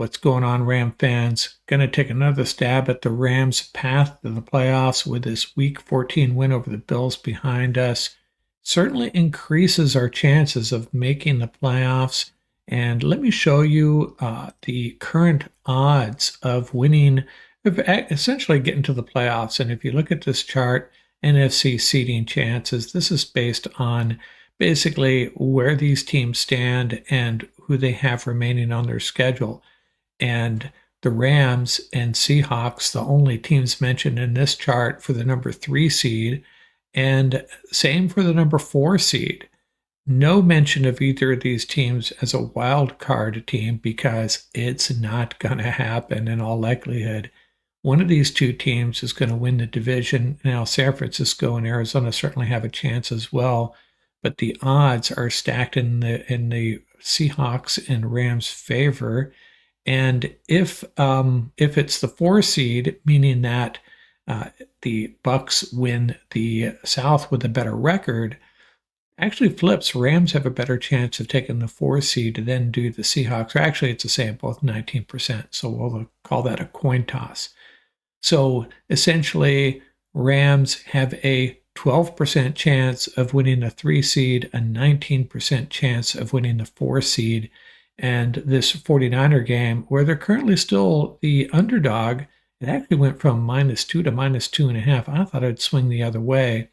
what's going on, Ram fans? Going to take another stab at the Rams' path to the playoffs with this Week 14 win over the Bills behind us. Certainly increases our chances of making the playoffs. And let me show you the current odds of winning, of essentially getting to the playoffs. And if you look at this chart, NFC seeding chances, this is based on basically where these teams stand and who they have remaining on their schedule. And the Rams and Seahawks, the only teams mentioned in this chart for the number 3 seed, and same for the number 4 seed. No mention of either of these teams as a wild card team because it's not going to happen in all likelihood. One of these two teams is going to win the division. Now, San Francisco and Arizona certainly have a chance as well, but the odds are stacked in the Seahawks and Rams' favor. And if it's the 4 seed, meaning that the Bucks win the South with a better record, actually flips. Rams have a better chance of taking the 4 seed than do the Seahawks. Or actually, it's the same, both 19%. So we'll call that a coin toss. So essentially, Rams have a 12% chance of winning the 3 seed, a 19% chance of winning the 4 seed. And this 49er game, where they're currently still the underdog, it actually went from -2 to -2.5. I thought it'd swing the other way.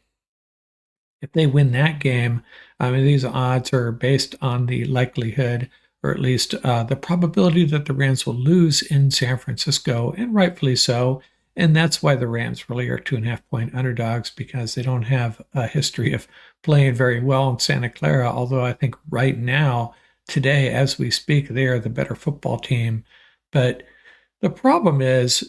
If they win that game, I mean, these odds are based on the likelihood, or at least the probability that the Rams will lose in San Francisco, and rightfully so. And that's why the Rams really are 2.5-point underdogs, because they don't have a history of playing very well in Santa Clara. Although I think right now, today, as we speak, they are the better football team. But the problem is,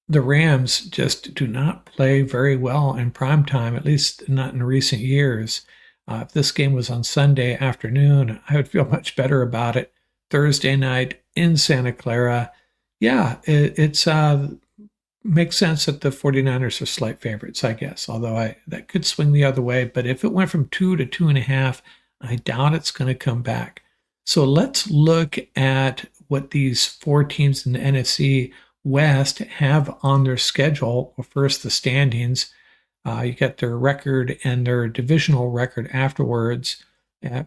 the Rams just do not play very well in prime time, at least not in recent years. If this game was on Sunday afternoon, I would feel much better about it. Thursday night in Santa Clara, yeah, it's makes sense that the 49ers are slight favorites, I guess, although that could swing the other way. But if it went from 2 to 2.5, I doubt it's going to come back. So let's look at what these 4 teams in the NFC West have on their schedule. Well, first, the standings. You get their record and their divisional record afterwards.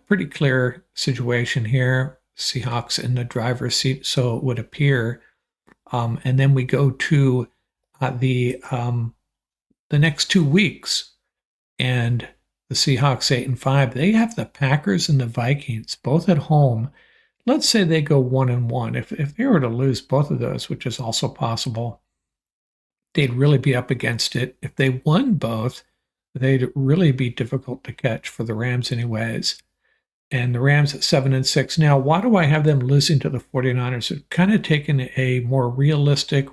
Pretty clear situation here. Seahawks in the driver's seat, so it would appear. And then we go to the next 2 weeks, and the Seahawks 8-5. They have the Packers and the Vikings both at home. Let's say they go 1-1. If they were to lose both of those, which is also possible, they'd really be up against it. If they won both, they'd really be difficult to catch for the Rams anyways. And the Rams at 7-6. Now, why do I have them losing to the 49ers? I've kind of taken a more realistic,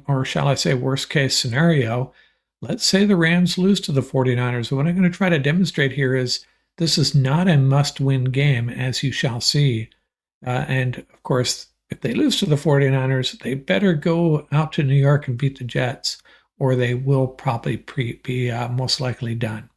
or shall I say worst case scenario. Let's say the Rams lose to the 49ers. What I'm going to try to demonstrate here is this is not a must-win game, as you shall see. And, of course, if they lose to the 49ers, they better go out to New York and beat the Jets, or they will probably be most likely done.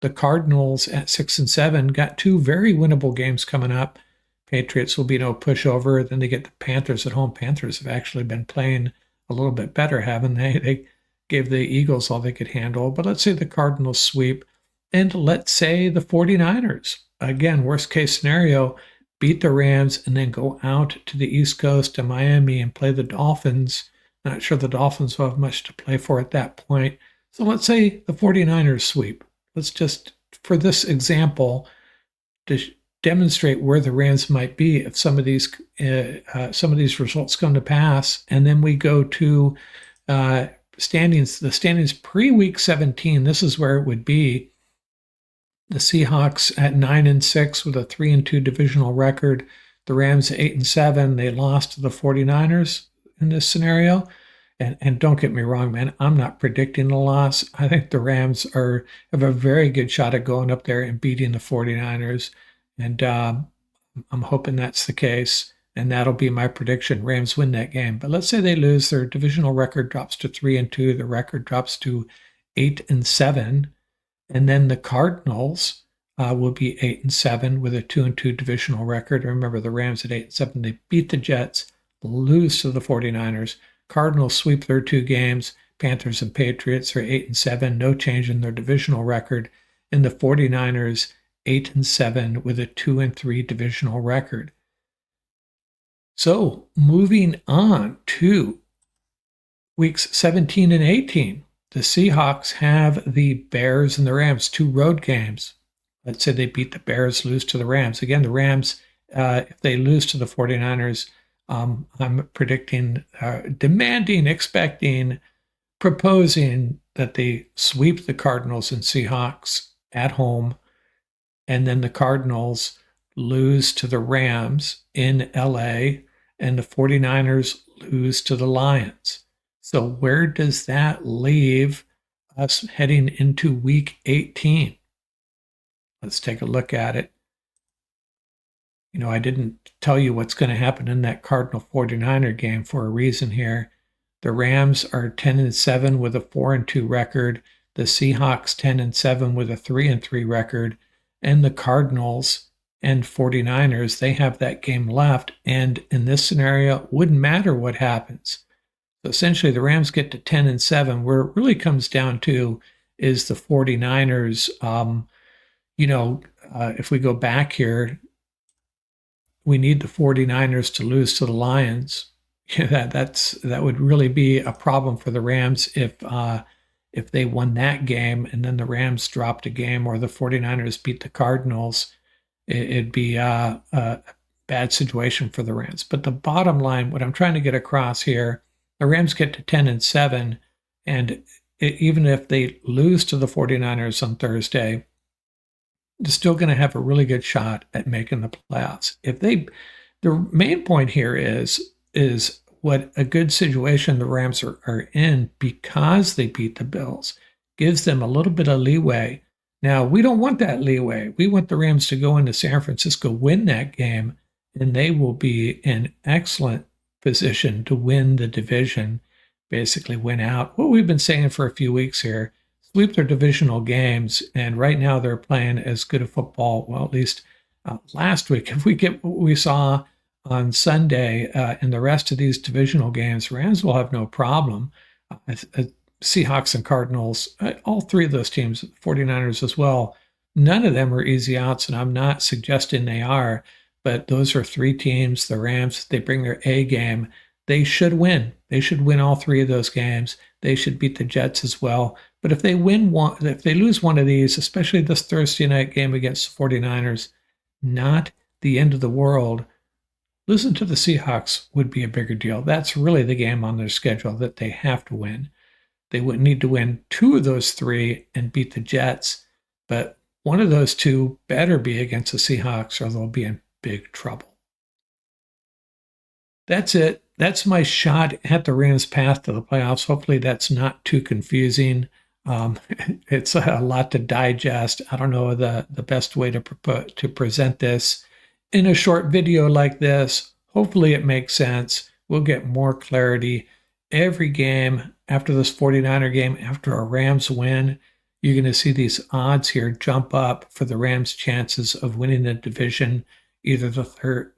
The Cardinals at 6-7 got 2 very winnable games coming up. Patriots will be no pushover. Then they get the Panthers at home. Panthers have actually been playing a little bit better, haven't they? They gave the Eagles all they could handle. But let's say the Cardinals sweep. And let's say the 49ers, again, worst case scenario, beat the Rams and then go out to the East Coast to Miami and play the Dolphins. Not sure the Dolphins will have much to play for at that point. So let's say the 49ers sweep. Let's just, for this example, to demonstrate where the Rams might be if some of these results come to pass. And then we go to standings. The standings pre-week 17. This is where it would be. The Seahawks at 9-6 with a 3-2 divisional record. The Rams at 8-7. They lost to the 49ers in this scenario. And don't get me wrong, man, I'm not predicting a loss. I think the Rams have a very good shot at going up there and beating the 49ers. And I'm hoping that's the case. And that'll be my prediction. Rams win that game. But let's say they lose. Their divisional record drops to 3-2. The record drops to 8-7. And then the Cardinals will be 8-7 with a 2-2 divisional record. Remember, the Rams at 8-7, they beat the Jets. lose to the 49ers. Cardinals sweep their 2 games. Panthers and Patriots are 8-7, no change in their divisional record. And the 49ers 8-7 with a 2-3 divisional record. So moving on to weeks 17 and 18, the Seahawks have the Bears and the Rams, 2 road games. Let's say they beat the Bears, lose to the Rams. Again, the Rams, if they lose to the 49ers, I'm predicting, demanding, expecting, proposing that they sweep the Cardinals and Seahawks at home, and then the Cardinals lose to the Rams in LA, and the 49ers lose to the Lions. So where does that leave us heading into week 18? Let's take a look at it. I didn't tell you what's going to happen in that Cardinal 49er game for a reason here. The Rams are 10-7 with a 4-2 record. The Seahawks 10-7 with a 3-3 record. And the Cardinals and 49ers, they have that game left. And in this scenario, it wouldn't matter what happens. So essentially, the Rams get to 10-7. Where it really comes down to is the 49ers. If we go back here, we need the 49ers to lose to the Lions. That would really be a problem for the Rams if they won that game and then the Rams dropped a game, or the 49ers beat the Cardinals. It'd be a bad situation for the Rams. But the bottom line, what I'm trying to get across here, the Rams get to 10-7, and even if they lose to the 49ers on Thursday, they're still going to have a really good shot at making the playoffs. The main point here is what a good situation the Rams are in, because they beat the Bills, gives them a little bit of leeway. Now, we don't want that leeway. We want the Rams to go into San Francisco, win that game, and they will be in excellent position to win the division, basically win out. What we've been saying for a few weeks here, sweep their divisional games, and right now they're playing as good a football, well, at least last week. If we get what we saw on Sunday in the rest of these divisional games, Rams will have no problem. Seahawks and Cardinals, all 3 of those teams, 49ers as well, none of them are easy outs, and I'm not suggesting they are, but those are 3 teams. The Rams, they bring their A game. They should win. They should win all 3 of those games. They should beat the Jets as well. But if they lose one of these, especially this Thursday night game against the 49ers, not the end of the world. Losing to the Seahawks would be a bigger deal. That's really the game on their schedule that they have to win. They would need to win 2 of those 3 and beat the Jets, but one of those 2 better be against the Seahawks, or they'll be in big trouble. That's it. That's my shot at the Rams' path to the playoffs. Hopefully that's not too confusing. It's a lot to digest. I don't know the best way to present this in a short video like this. Hopefully it makes sense. We'll get more clarity. Every game after this 49er game, after a Rams win, you're going to see these odds here jump up for the Rams' chances of winning the division, either the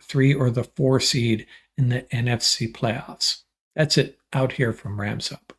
3 or the 4 seed in the NFC playoffs. That's it out here from Rams Up.